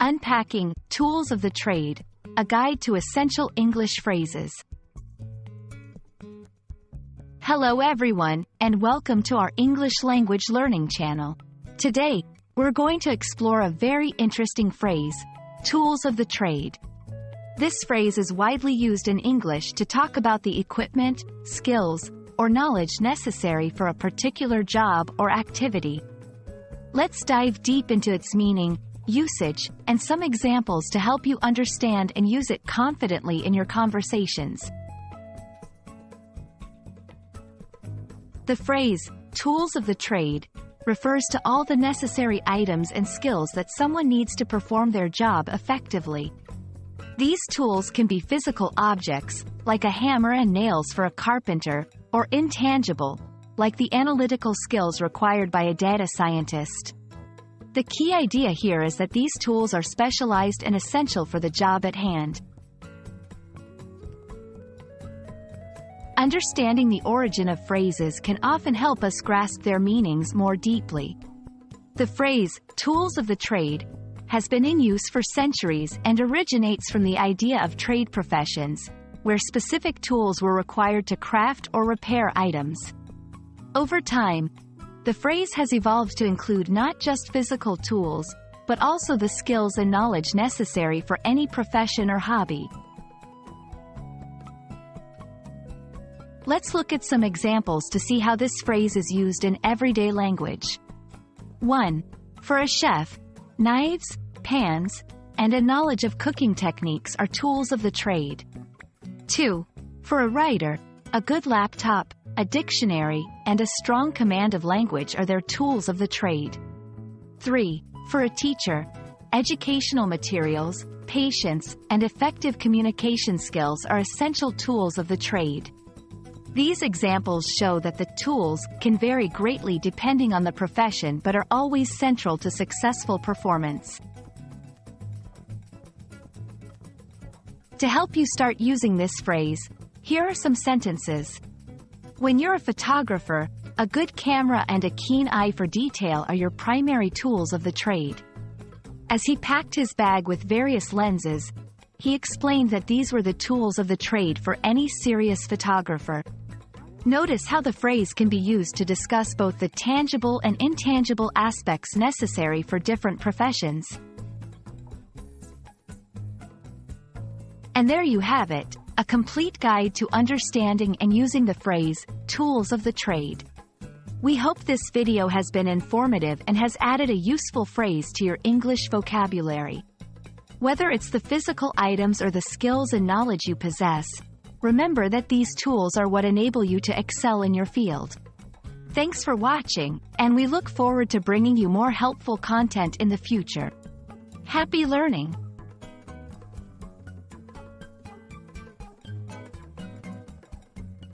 Unpacking, Tools of the Trade, a guide to essential English phrases. Hello everyone, and welcome to our English language learning channel. Today, we're going to explore a very interesting phrase, tools of the trade. This phrase is widely used in English to talk about the equipment, skills, or knowledge necessary for a particular job or activity. Let's dive deep into its meaning, usage, and some examples to help you understand and use it confidently in your conversations. The phrase, tools of the trade, refers to all the necessary items and skills that someone needs to perform their job effectively. These tools can be physical objects, like a hammer and nails for a carpenter, or intangible, like the analytical skills required by a data scientist. The key idea here is that these tools are specialized and essential for the job at hand. Understanding the origin of phrases can often help us grasp their meanings more deeply. The phrase, tools of the trade, has been in use for centuries and originates from the idea of trade professions, where specific tools were required to craft or repair items. Over time, the phrase has evolved to include not just physical tools, but also the skills and knowledge necessary for any profession or hobby. Let's look at some examples to see how this phrase is used in everyday language. 1. For a chef, knives, pans, and a knowledge of cooking techniques are tools of the trade. 2. For a writer, a good laptop, a dictionary, and a strong command of language are their tools of the trade. 3. For a teacher, educational materials, patience, and effective communication skills are essential tools of the trade. These examples show that the tools can vary greatly depending on the profession but are always central to successful performance. To help you start using this phrase, here are some sentences. When you're a photographer, a good camera and a keen eye for detail are your primary tools of the trade. As he packed his bag with various lenses, he explained that these were the tools of the trade for any serious photographer. Notice how the phrase can be used to discuss both the tangible and intangible aspects necessary for different professions. And there you have it, a complete guide to understanding and using the phrase, tools of the trade. We hope this video has been informative and has added a useful phrase to your English vocabulary. Whether it's the physical items or the skills and knowledge you possess, remember that these tools are what enable you to excel in your field. Thanks for watching, and we look forward to bringing you more helpful content in the future. Happy learning!